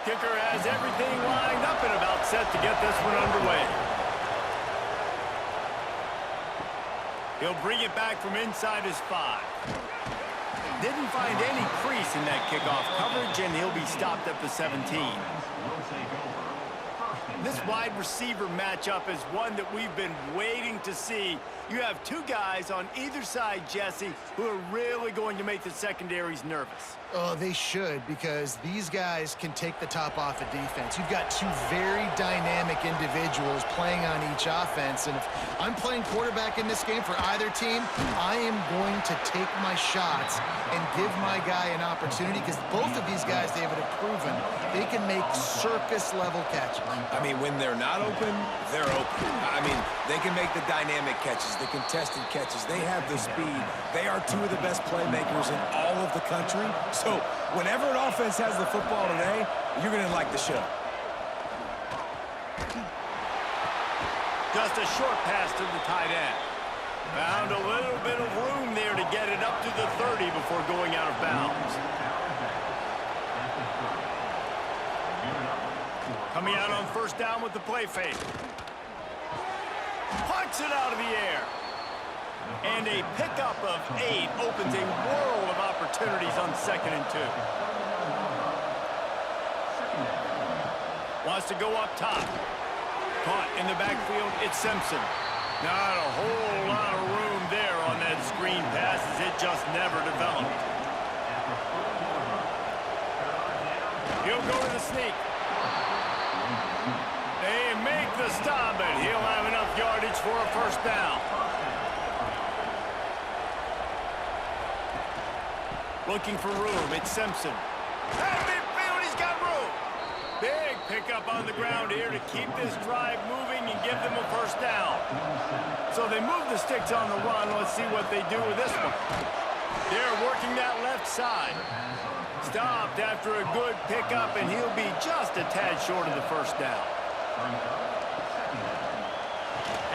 Kicker has everything lined up and about set to get this one underway. He'll bring it back from inside his 5. Didn't find any crease in that kickoff coverage, and he'll be stopped at the 17. This wide receiver matchup is one that we've been waiting to see. You have two guys on either side, Jesse, who are really going to make the secondaries nervous. Oh, they should, because these guys can take the top off a defense. You've got two very dynamic individuals playing on each offense, and if I'm playing quarterback in this game for either team, I am going to take my shots and give my guy an opportunity, because both of these guys, David, have proven they can make circus-level catches. I mean, when they're not open, they're open. I mean, they can make the dynamic catches, the contested catches. They have the speed. They are two of the best playmakers in all of the country. So whenever an offense has the football today, you're going to like the show. Just a short pass to the tight end. Found a little bit of room there to get it up to the 30 before going out of bounds. Coming out on first down with the play fake. Punts it out of the air. And a pickup of 8 opens a world of opportunities on 2nd and 2. Wants to go up top. Caught in the backfield, it's Simpson. Not a whole lot of room there on that screen pass, as it just never developed. He'll go to the sneak. They make the stop, and he'll have enough yardage for a first down. Looking for room, it's Simpson. Out of midfield, he's got room. Big pickup on the ground here to keep this drive moving and give them a first down. So they move the sticks on the run. Let's see what they do with this one. They're working that left side. Stopped after a good pickup, and he'll be just a tad short of the first down.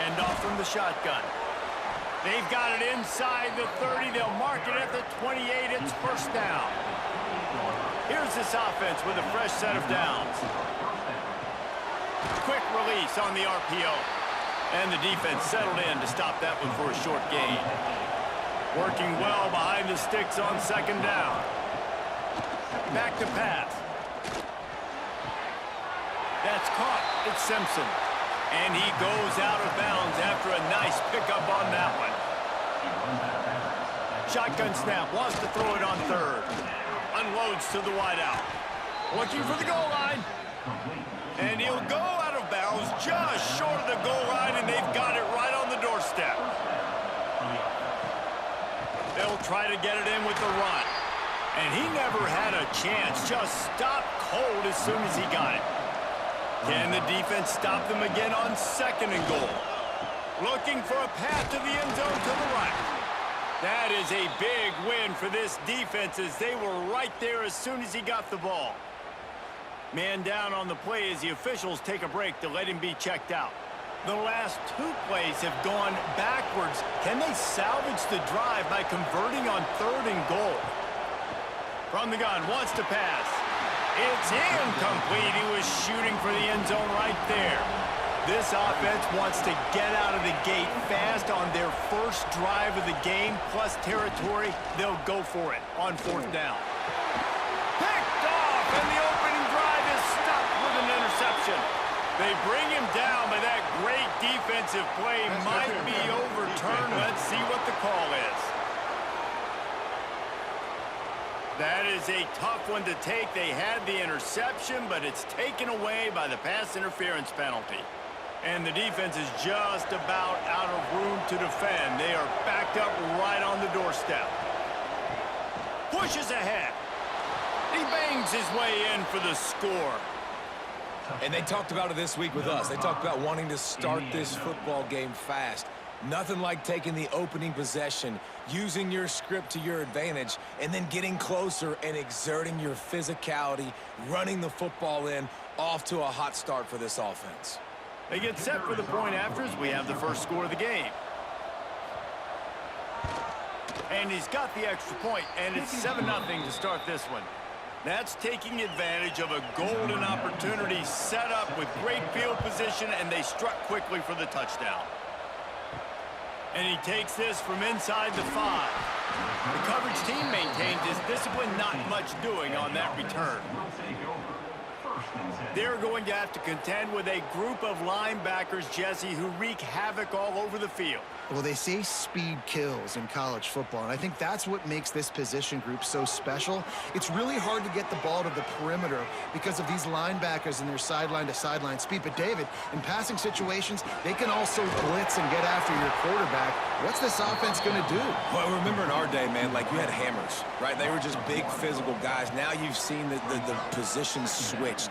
Hand off from the shotgun. They've got it inside the 30. They'll mark it at the 28. It's first down. Here's this offense with a fresh set of downs. Quick release on the RPO. And the defense settled in to stop that one for a short gain. Working well behind the sticks on 2nd down. Back to pass. That's caught. It's Simpson. And he goes out of bounds after a nice pickup on that one. Shotgun snap. Wants to throw it on 3rd. Unloads to the wideout. Looking for the goal line. And he'll go out of bounds just short of the goal line, and they've got it right on the doorstep. They'll try to get it in with the run. And he never had a chance. Just stopped cold as soon as he got it. Can the defense stop them again on 2nd and goal? Looking for a path to the end zone to the right. That is a big win for this defense, as they were right there as soon as he got the ball. Man down on the play as the officials take a break to let him be checked out. The last 2 plays have gone backwards. Can they salvage the drive by converting on 3rd and goal? From the gun, wants to pass. It's incomplete. He was shooting for the end zone right there. This offense wants to get out of the gate fast on their first drive of the game, plus territory. They'll go for it on 4th down. Picked off, and the opening drive is stopped with an interception. They bring him down, but that great defensive play might be overturned. Let's see what the call is. That is a tough one to take. They had the interception, but it's taken away by the pass interference penalty. And the defense is just about out of room to defend. They are backed up right on the doorstep. Pushes ahead. He bangs his way in for the score. And they talked about it this week with us. They talked about wanting to start this football game fast. Nothing like taking the opening possession, using your script to your advantage, and then getting closer and exerting your physicality, running the football in, off to a hot start for this offense. They get set for the point afters. We have the first score of the game. And he's got the extra point, and it's 7-0 to start this one. That's taking advantage of a golden opportunity set up with great field position, and they struck quickly for the touchdown. And he takes this from inside the 5. The coverage team maintains his discipline, not much doing on that return. They're going to have to contend with a group of linebackers, Jesse, who wreak havoc all over the field. Well, they say speed kills in college football, and I think that's what makes this position group so special. It's really hard to get the ball to the perimeter because of these linebackers and their sideline-to-sideline speed. But, David, in passing situations, they can also blitz and get after your quarterback. What's this offense going to do? Well, remember in our day, man, like you had hammers, right? They were just big physical guys. Now you've seen the positions switch.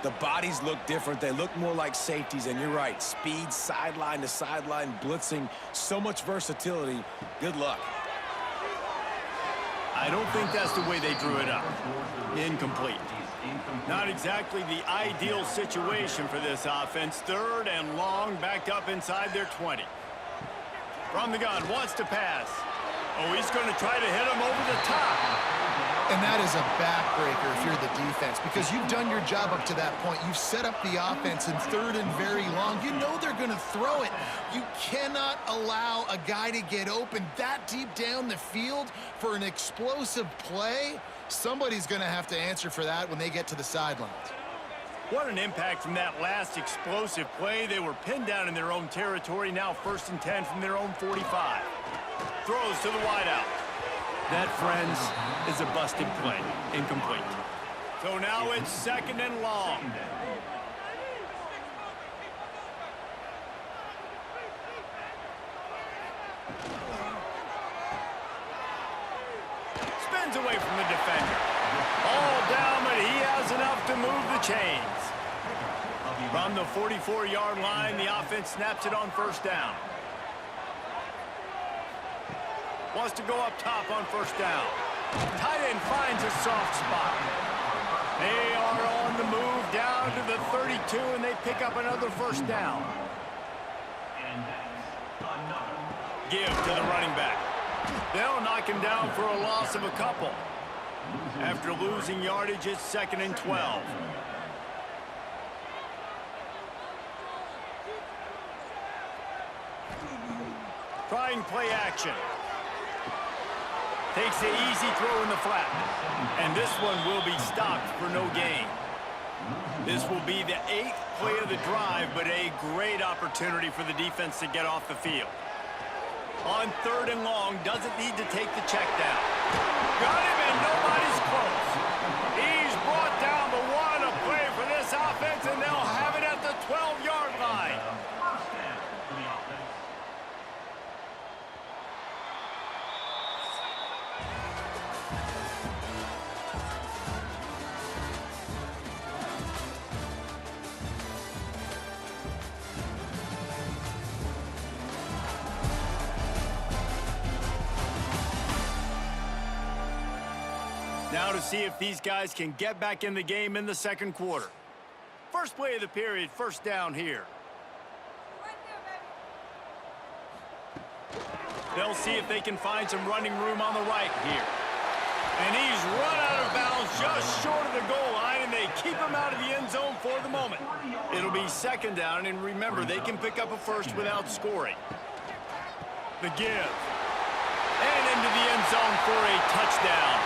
The bodies look different. They look more like safeties, and you're right. Speed, sideline to sideline, blitzing, so much versatility. Good luck. I don't think that's the way they drew it up. Incomplete. Not exactly the ideal situation for this offense. 3rd and long, backed up inside their 20. From the gun, wants to pass. Oh, he's going to try to hit him over the top. And that is a backbreaker if you're the defense, because you've done your job up to that point. You've set up the offense in 3rd and very long. You know they're going to throw it. You cannot allow a guy to get open that deep down the field for an explosive play. Somebody's going to have to answer for that when they get to the sidelines. What an impact from that last explosive play. They were pinned down in their own territory. Now 1st and 10 from their own 45. Throws to the wideout. That, friends, is a busted play. Incomplete. So now it's 2nd and long. Spins away from the defender. All down, but he has enough to move the chains. From the 44-yard line, the offense snaps it on 1st down. Wants to go up top on 1st down. Tight end finds a soft spot. They are on the move down to the 32, and they pick up another 1st down. Give to the running back. They'll knock him down for a loss of a couple. After losing yardage, it's 2nd and 12. Trying play action. Takes the easy throw in the flat. And this one will be stopped for no gain. This will be the 8th play of the drive, but a great opportunity for the defense to get off the field. On 3rd and long, doesn't need to take the check down. Got him, and nobody's close. He's brought down, but what a play for this offense, and they'll have it at the 12-yard line. Now to see if these guys can get back in the game in the 2nd quarter. First play of the period, 1st down here. They'll see if they can find some running room on the right here. And he's run out of bounds just short of the goal line, and they keep him out of the end zone for the moment. It'll be 2nd down, and remember, they can pick up a 1st without scoring. The give. And into the end zone for a touchdown.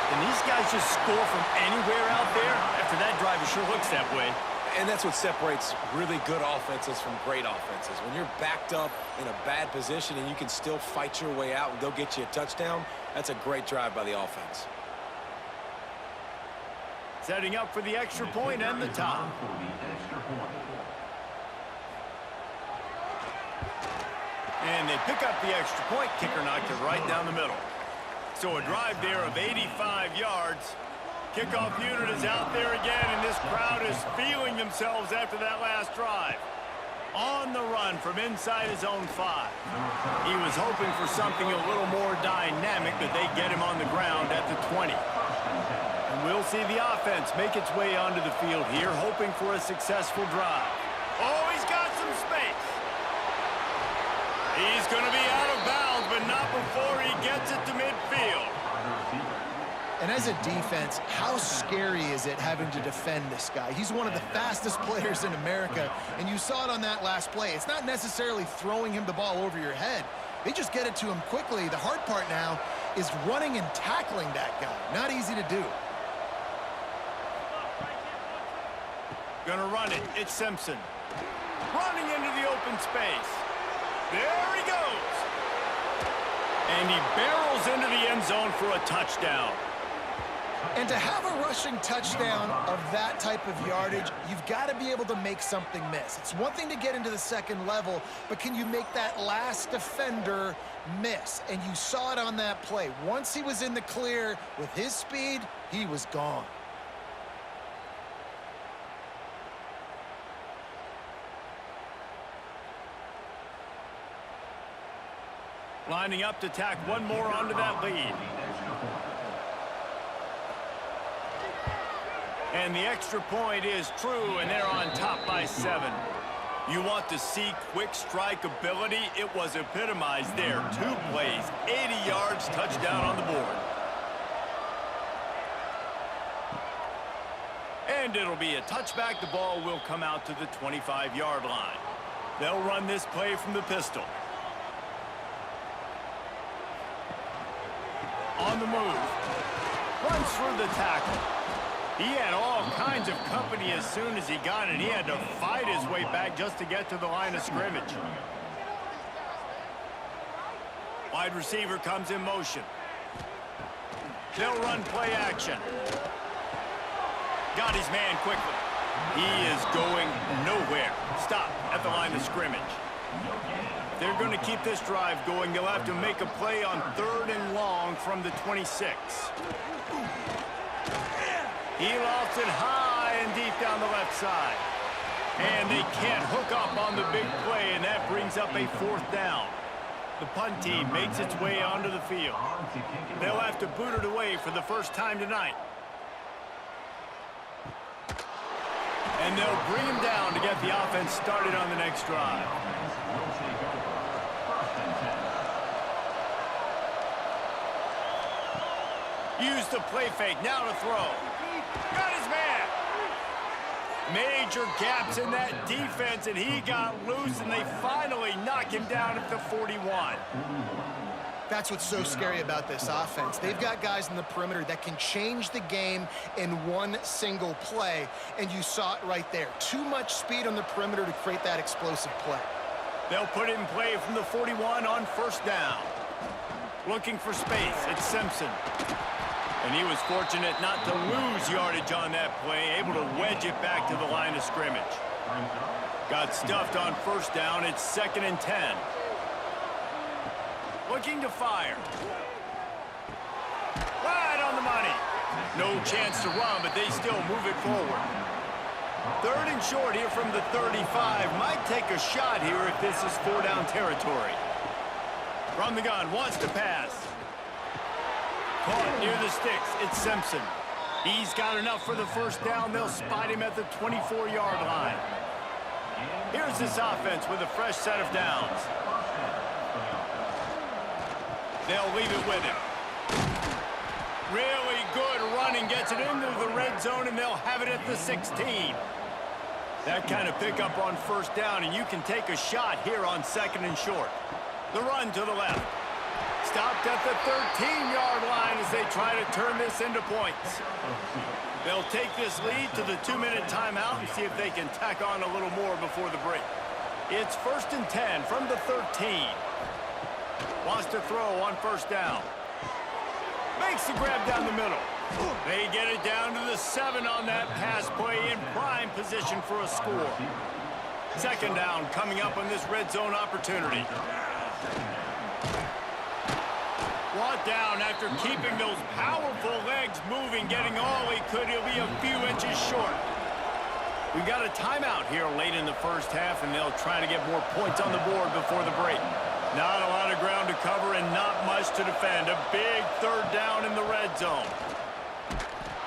And these guys just score from anywhere out there. After that drive, it sure looks that way. And that's what separates really good offenses from great offenses. When you're backed up in a bad position and you can still fight your way out and go get you a touchdown, that's a great drive by the offense. Setting up for the extra point and the top. And they pick up the extra point. Kicker knocked it right down the middle. So a drive there of 85 yards. Kickoff unit is out there again, and this crowd is feeling themselves after that last drive. On the run from inside his own 5. He was hoping for something a little more dynamic, but they get him on the ground at the 20. And we'll see the offense make its way onto the field here, hoping for a successful drive. Oh, he's got some space. He's going to be out of bounds, but not before he gets it to midfield. And as a defense, how scary is it having to defend this guy? He's one of the fastest players in America, and you saw it on that last play. It's not necessarily throwing him the ball over your head. They just get it to him quickly. The hard part now is running and tackling that guy. Not easy to do. Gonna run it. It's Simpson. Running into the open space. There he goes. And he barrels into the end zone for a touchdown. And to have a rushing touchdown of that type of yardage, you've got to be able to make something miss. It's one thing to get into the second level, but can you make that last defender miss? And you saw it on that play. Once he was in the clear with his speed, he was gone. Lining up to tack one more onto that lead. And the extra point is true, and they're on top by 7. You want to see quick strike ability? It was epitomized there. 2 plays, 80 yards, touchdown on the board. And it'll be a touchback. The ball will come out to the 25-yard line. They'll run this play from the pistol. On the move. Runs through the tackle. He had all kinds of company as soon as he got it. He had to fight his way back just to get to the line of scrimmage. Wide receiver comes in motion. They'll run play action. Got his man quickly. He is going nowhere. Stop at the line of scrimmage. If they're going to keep this drive going, they'll have to make a play on 3rd and long from the 26. He lofts it high and deep down the left side. And they can't hook up on the big play, and that brings up a 4th down. The punt team makes its way onto the field. They'll have to boot it away for the first time tonight. And they'll bring him down to get the offense started on the next drive. Use the play fake, now to throw. Got his man. Major gaps in that defense, and he got loose, and they finally knock him down at the 41. That's what's so scary about this offense. They've got guys in the perimeter that can change the game in one single play, and you saw it right there. Too much speed on the perimeter to create that explosive play. They'll put it in play from the 41 on 1st down. Looking for space, it's Simpson. And he was fortunate not to lose yardage on that play, able to wedge it back to the line of scrimmage. Got stuffed on 1st down, it's 2nd and 10. Looking to fire. Right on the money. No chance to run, but they still move it forward. 3rd and short here from the 35. Might take a shot here if this is 4-down territory. From the gun, wants to pass. Caught near the sticks, it's Simpson. He's got enough for the 1st down. They'll spot him at the 24-yard line. Here's this offense with a fresh set of downs. They'll leave it with him. Really good running, gets it into the red zone, and they'll have it at the 16. That kind of pickup on 1st down, and you can take a shot here on 2nd and short. The run to the left. Stopped at the 13-yard line as they try to turn this into points. They'll take this lead to the 2-minute timeout and see if they can tack on a little more before the break. It's 1st and 10 from the 13. Wants to throw on 1st down. Makes the grab down the middle. They get it down to the 7 on that pass play, in prime position for a score. 2nd down coming up on this red zone opportunity. Brought down after keeping those powerful legs moving, getting all he could. He'll be a few inches short. We've got a timeout here late in the 1st half, and they'll try to get more points on the board before the break. Not a lot of ground to cover and not much to defend. A big 3rd down in the red zone.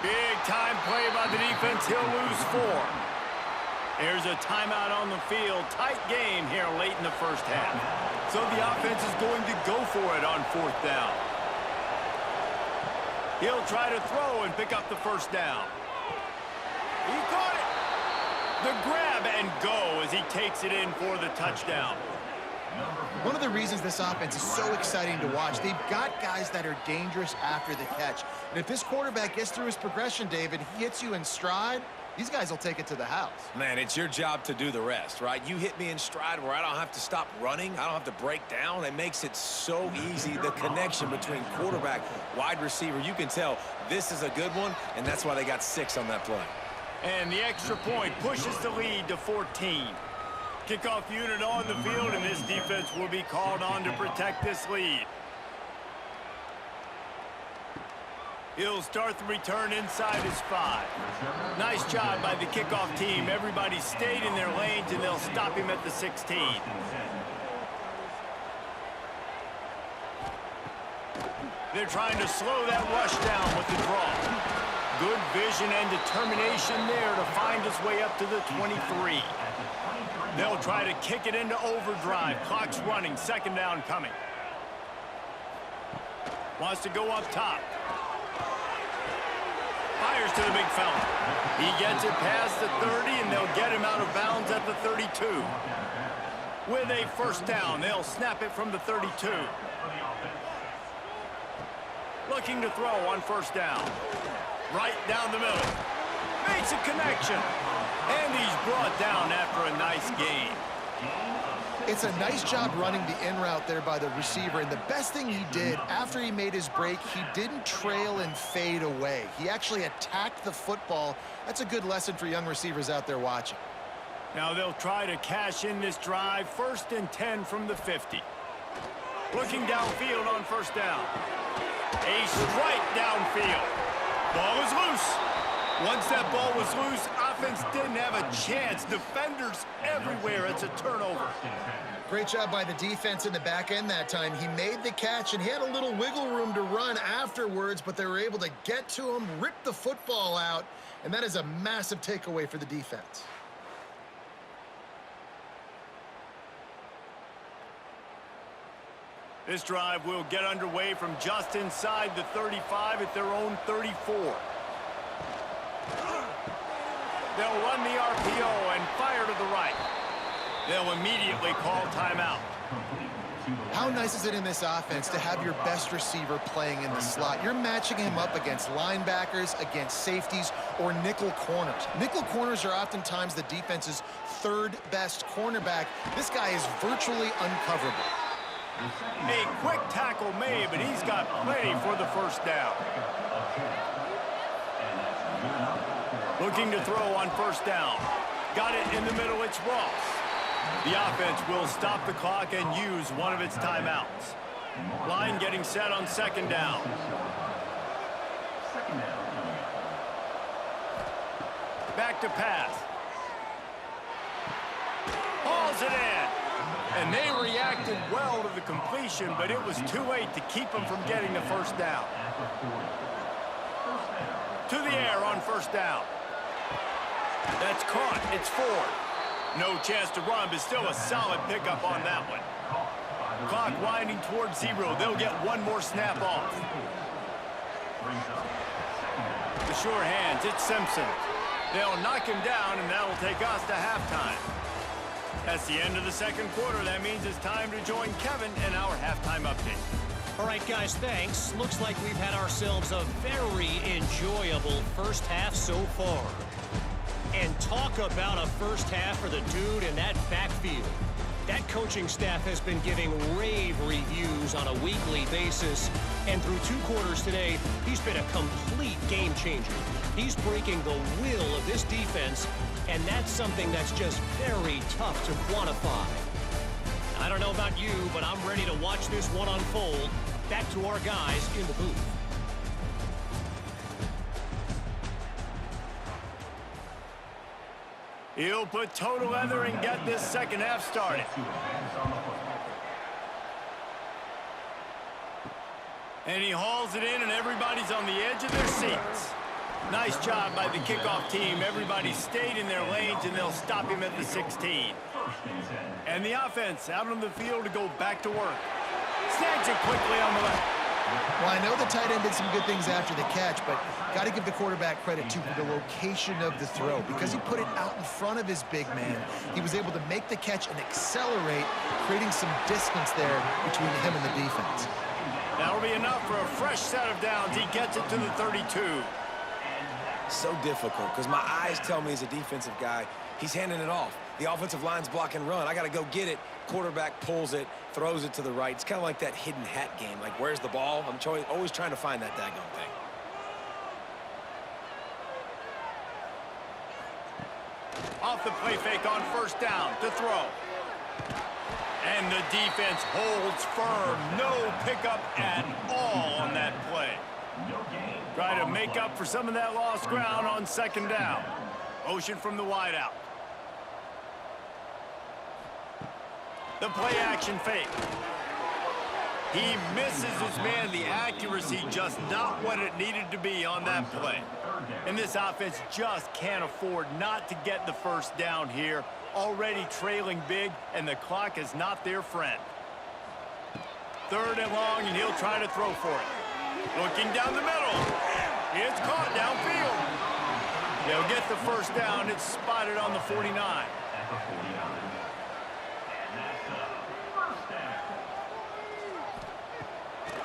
Big time play by the defense. He'll lose 4. There's a timeout on the field. Tight game here late in the 1st half. So the offense is going to go for it on 4th down. He'll try to throw and pick up the first down. He caught it. The grab and go as he takes it in for the touchdown. One of the reasons this offense is so exciting to watch, they've got guys that are dangerous after the catch. And if this quarterback gets through his progression, David, he hits you in stride, these guys will take it to the house. Man, it's your job to do the rest, right? You hit me in stride where I don't have to stop running. I don't have to break down. It makes it so easy. The connection between quarterback, wide receiver, you can tell this is a good one, and that's why they got 6 on that play. And the extra point pushes the lead to 14. Kickoff unit on the field, and this defense will be called on to protect this lead. He'll start the return inside his 5. Nice job by the kickoff team. Everybody stayed in their lanes, and they'll stop him at the 16. They're trying to slow that rush down with the draw. Good vision and determination there to find his way up to the 23. They'll try to kick it into overdrive. Clock's running. Second down coming. Wants to go up top. Fires to the big fella. He gets it past the 30, and they'll get him out of bounds at the 32. With a first down, they'll snap it from the 32. Looking to throw on first down. Right down the middle. Makes a connection. And he's brought down after a nice gain. It's a nice job running the in route there by the receiver, and the best thing he did after he made his break, he didn't trail and fade away. He actually attacked the football. That's a good lesson for young receivers out there watching. Now they'll try to cash in this drive. 1st and 10 from the 50. Looking downfield on first down. A strike downfield. Ball is loose. Once that ball was loose, offense didn't have a chance. Defenders everywhere. It's a turnover. Great job by the defense in the back end that time. He made the catch, and he had a little wiggle room to run afterwards, but they were able to get to him, rip the football out, and that is a massive takeaway for the defense. This drive will get underway from just inside the 35 at their own 34. They'll run the RPO and fire to the right. They'll immediately call timeout. How nice is it in this offense to have your best receiver playing in the slot? You're matching him up against linebackers, against safeties, or nickel corners. Nickel corners are oftentimes the defense's 3rd best cornerback. This guy is virtually uncoverable. A quick tackle made, but he's got plenty for the first down. Looking to throw on first down. Got it in the middle, it's Ross. The offense will stop the clock and use one of its timeouts. Line getting set on second down. Back to pass. Hauls it in. And they reacted well to the completion, but it was too late to keep them from getting the first down. To the air on first down. That's caught. It's Ford. No chance to run, but still a solid pickup on that one. Clock winding towards 0. They'll get one more snap off. The sure hands. It's Simpson. They'll knock him down, and that will take us to halftime. That's the end of the second quarter. That means it's time to join Kevin in our halftime update. All right, guys, thanks. Looks like we've had ourselves a very enjoyable first half so far. And talk about a first half for the dude in that backfield. That coaching staff has been giving rave reviews on a weekly basis. And through 2 quarters today, he's been a complete game changer. He's breaking the will of this defense, and that's something that's just very tough to quantify. I don't know about you, but I'm ready to watch this one unfold. Back to our guys in the booth. He'll put toe to leather and get this second half started. And he hauls it in, and everybody's on the edge of their seats. Nice job by the kickoff team. Everybody stayed in their lanes, and they'll stop him at the 16. And the offense out on the field to go back to work. Snags it quickly on the left. Well, I know the tight end did some good things after the catch, but got to give the quarterback credit, too, for the location of the throw. Because he put it out in front of his big man, he was able to make the catch and accelerate, creating some distance there between him and the defense. That'll be enough for a fresh set of downs. He gets it to the 32. So difficult because my eyes tell me as a defensive guy, he's handing it off. The offensive line's block and run. I got to go get it. Quarterback pulls it, throws it to the right. It's kind of like that hidden hat game. Like, where's the ball? I'm always trying to find that daggone thing. Off the play fake on first down to throw. And the defense holds firm. No pickup at all on that play. Try to make up for some of that lost ground on second down. Motion from the wideout. The play action fake. He misses his man. The accuracy just not what it needed to be on that play. And this offense just can't afford not to get the first down here. Already trailing big, and the clock is not their friend. Third and long, and he'll try to throw for it. Looking down the middle. It's caught downfield. They'll get the first down. It's spotted on the 49.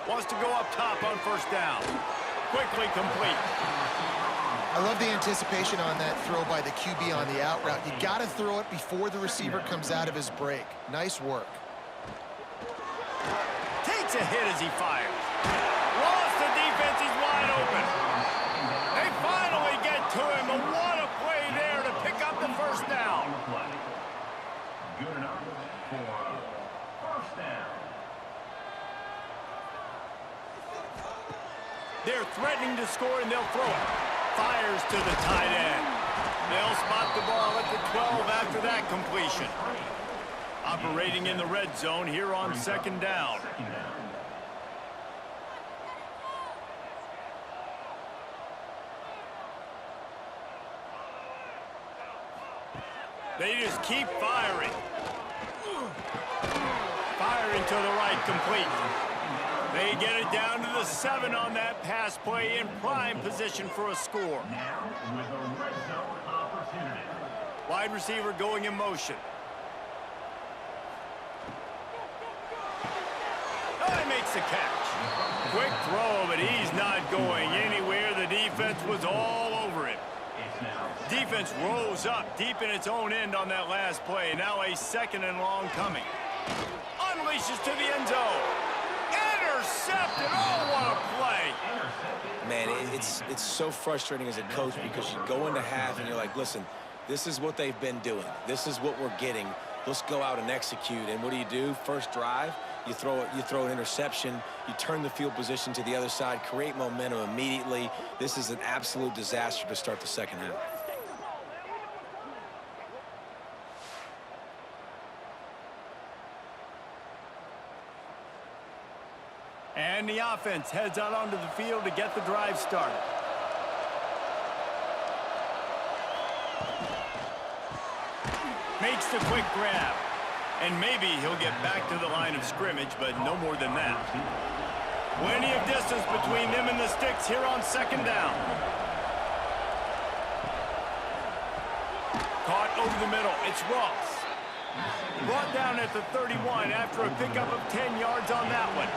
Wants to go up top on first down. Quickly complete. I love the anticipation on that throw by the QB on the out route. You got to throw it before the receiver comes out of his break. Nice work. Takes a hit as he fires. Lost the defense. He's wide open. They finally get to him. And what a play there to pick up the first down. Good enough for first down. They're threatening to score, and they'll throw it. Fires to the tight end. They'll spot the ball at the 12 after that completion. Operating in the red zone here on second down. They just keep firing. Firing to the right, complete. They get it down to the 7 on that pass play, in prime position for a score. Now with a red zone opportunity. Wide receiver going in motion. Oh, he makes the catch. Quick throw, but he's not going anywhere. The defense was all over it. Defense rose up deep in its own end on that last play. Now a second and long coming. Unleashes to the end zone. Intercepted. Oh, what a play. Man, it's so frustrating as a coach because you go into half and you're like, listen, this is what they've been doing. This is what we're getting. Let's go out and execute. And what do? First drive, you throw an interception, you turn the field position to the other side, create momentum immediately. This is an absolute disaster to start the second half. And the offense heads out onto the field to get the drive started. Makes the quick grab. And maybe he'll get back to the line of scrimmage, but no more than that. Plenty of distance between them and the sticks here on second down. Caught over the middle. It's Ross. Brought down at the 31 after a pickup of 10 yards on that one.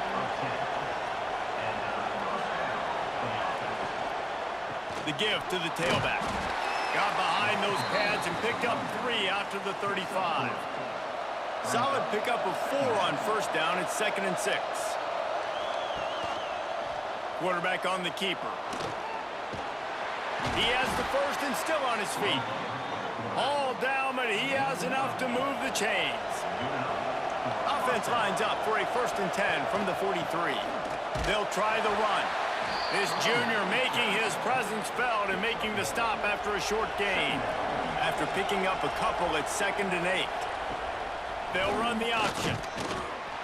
The give to the tailback. Got behind those pads and picked up 3 after the 35. Solid pickup of 4 on first down. It's 2nd and 6. Quarterback on the keeper. He has the first and still on his feet. All down, but he has enough to move the chains. Offense lines up for a 1st and 10 from the 43. They'll try the run. This junior making his presence felt and making the stop after a short gain. After picking up a couple at 2nd and 8. They'll run the option.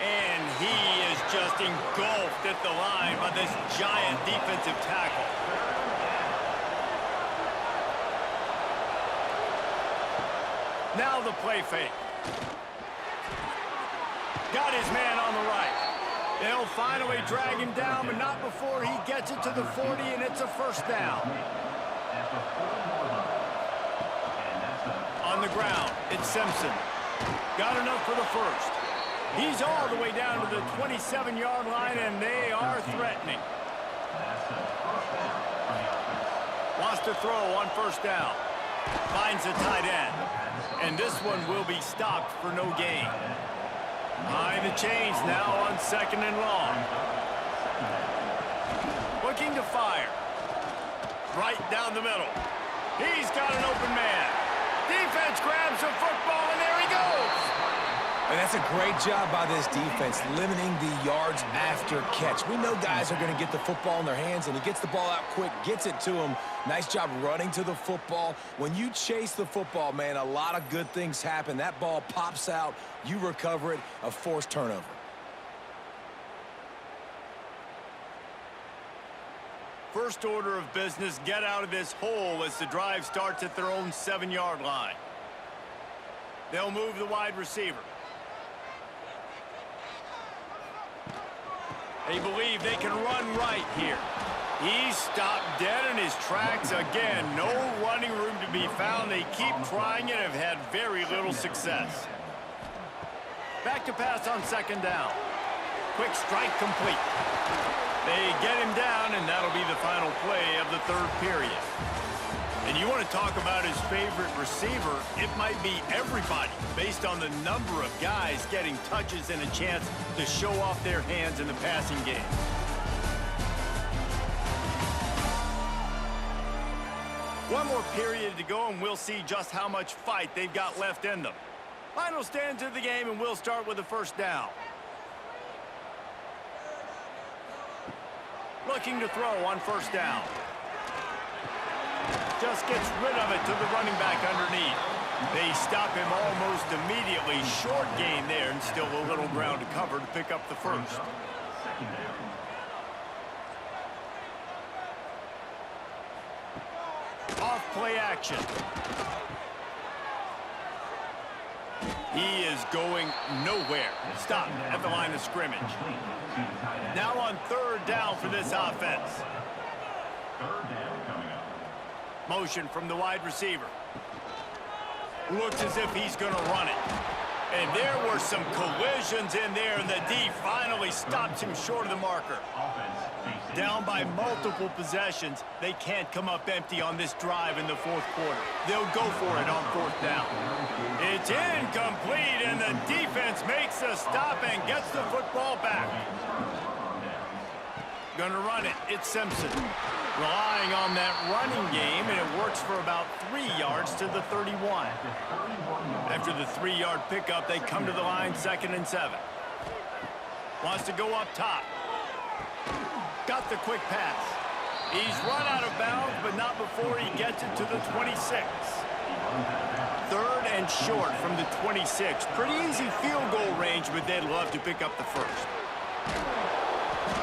And he is just engulfed at the line by this giant defensive tackle. Now the play fake. Got his man on the right. They'll finally drag him down, but not before he gets it to the 40, and it's a first down. On the ground, it's Simpson. Got enough for the first. He's all the way down to the 27-yard line, and they are threatening. Wants to throw on first down. Finds a tight end. And this one will be stopped for no gain. Behind the chains now on second and long. Looking to fire. Right down the middle. He's got an open man. Defense grabs the football, and there he goes. And that's a great job by this defense, limiting the yards after catch. We know guys are going to get the football in their hands, and he gets the ball out quick, gets it to him. Nice job running to the football. When you chase the football, man, a lot of good things happen. That ball pops out, you recover it, a forced turnover. First order of business, get out of this hole as the drive starts at their own 7-yard line. They'll move the wide receiver. They believe they can run right here. He's stopped dead in his tracks again. No running room to be found. They keep trying it and have had very little success. Back to pass on second down. Quick strike complete. They get him down, and that'll be the final play of the third period. And you want to talk about his favorite receiver, it might be everybody based on the number of guys getting touches and a chance to show off their hands in the passing game. One more period to go, and we'll see just how much fight they've got left in them. Final stands of the game, and we'll start with the first down. Looking to throw on first down. Just gets rid of it to the running back underneath. They stop him almost immediately. Short gain there, and still a little ground to cover to pick up the first. Off play action. He is going nowhere. Stop at the line of scrimmage. Now on third down for this offense. Third down coming up. Motion from the wide receiver. Looks as if he's going to run it. And there were some collisions in there, and the D finally stops him short of the marker. Down by multiple possessions, they can't come up empty on this drive in the fourth quarter. They'll go for it on fourth down. It's incomplete, and the defense makes a stop and gets the football back. Gonna run it. It's Simpson. Relying on that running game, and it works for about 3 yards to the 31. After the 3-yard pickup, they come to the line, 2nd and 7. Wants to go up top. Got the quick pass. He's run out of bounds, but not before he gets it to the 26. 3rd and short from the 26. Pretty easy field goal range, but they'd love to pick up the first.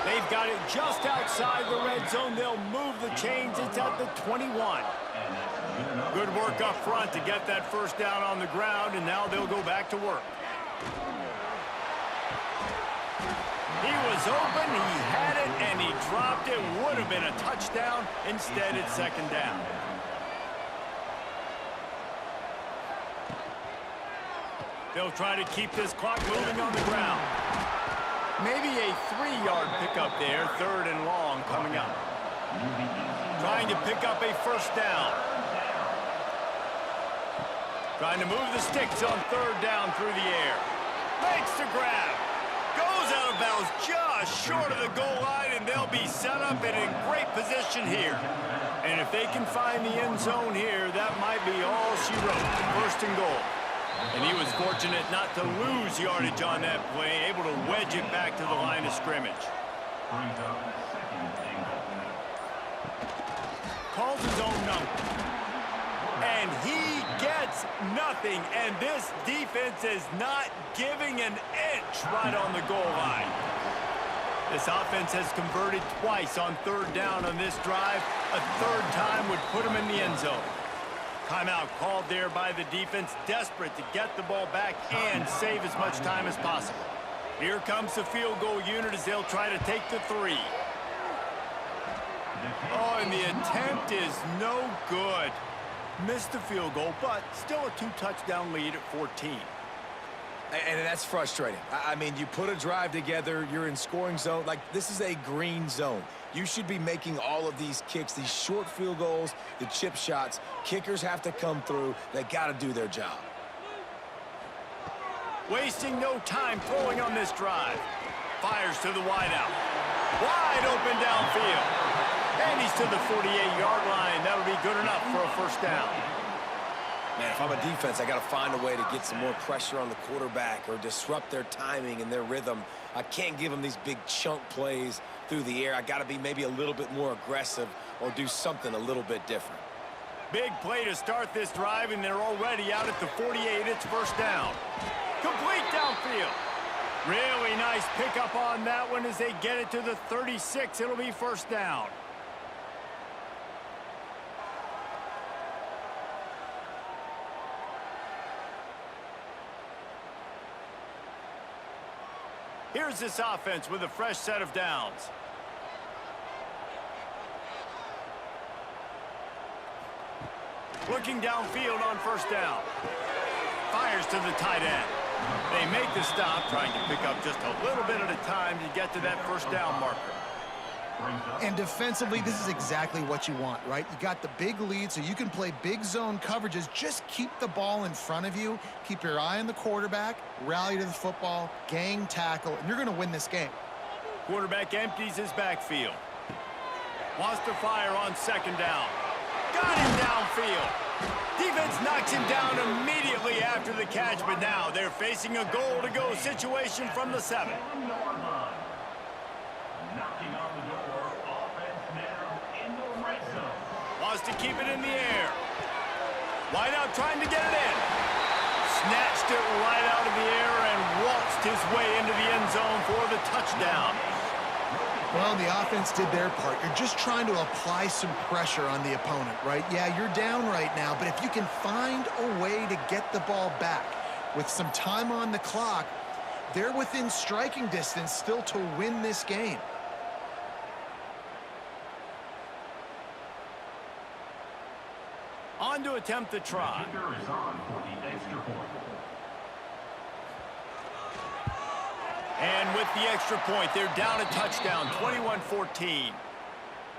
They've got it just outside the red zone. They'll move the chains. It's at the 21. Good work up front to get that first down on the ground, and now they'll go back to work. He was open, he had it, and he dropped it. Would have been a touchdown. Instead, it's 2nd down. They'll try to keep this clock moving on the ground. Maybe a 3-yard pickup there, 3rd and long coming up. Trying to pick up a first down. Trying to move the sticks on 3rd down through the air. Makes the grab. Goes out of bounds just short of the goal line, and they'll be set up and in great position here. And if they can find the end zone here, that might be all she wrote. 1st and goal. And he was fortunate not to lose yardage on that play, able to wedge it back to the line of scrimmage. Calls his own number. And he gets nothing, and this defense is not giving an inch right on the goal line. This offense has converted twice on 3rd down on this drive. A 3rd time would put him in the end zone. Timeout called there by the defense, desperate to get the ball back and save as much time as possible. Here comes the field goal unit as they'll try to take the 3. Oh, and the attempt is no good. Missed the field goal, but still a 2-touchdown lead at 14. And that's frustrating. I mean, you put a drive together, you're in scoring zone. Like, this is a green zone. You should be making all of these kicks, these short field goals, the chip shots. Kickers have to come through. They got to do their job. Wasting no time throwing on this drive. Fires to the wideout. Wide open downfield. And he's to the 48-yard line. That'll be good enough for a first down. Man, if I'm a defense, I got to find a way to get some more pressure on the quarterback or disrupt their timing and their rhythm. I can't give them these big chunk plays through the air. I got to be maybe a little bit more aggressive or do something a little bit different. Big play to start this drive, and they're already out at the 48. It's first down. Complete downfield. Really nice pickup on that one as they get it to the 36. It'll be first down. Here's this offense with a fresh set of downs. Looking downfield on first down. Fires to the tight end. They make the stop, trying to pick up just a little bit at a time to get to that first down marker. And defensively, this is exactly what you want, right? You got the big lead, so you can play big zone coverages. Just keep the ball in front of you. Keep your eye on the quarterback. Rally to the football. Gang tackle. And you're going to win this game. Quarterback empties his backfield. Wants to fire on second down. Got him downfield. Defense knocks him down immediately after the catch, but now they're facing a goal-to-go situation from the 7. Knocking on the door, offense now in the red zone. Wants to keep it in the air. Wide out trying to get it in. Snatched it right out of the air and waltzed his way into the end zone for the touchdown. Well, the offense did their part. You're just trying to apply some pressure on the opponent, right? Yeah, you're down right now, but if you can find a way to get the ball back with some time on the clock, they're within striking distance still to win this game. On to attempt the try. Kicker is on for the extra point. And with the extra point, they're down a touchdown, 21-14.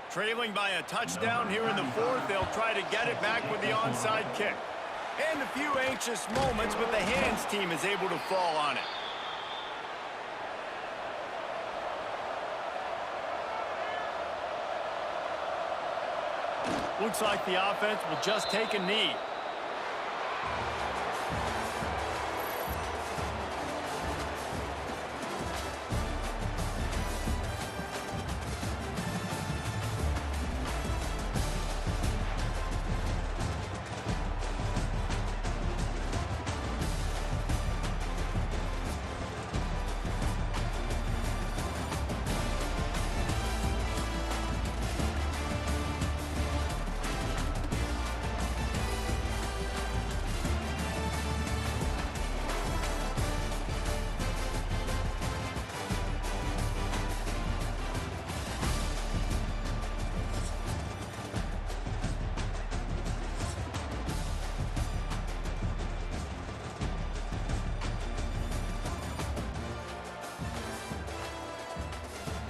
Trailing by a touchdown here in the 4th, they'll try to get it back with the onside kick. And a few anxious moments, but the hands team is able to fall on it. Looks like the offense will just take a knee.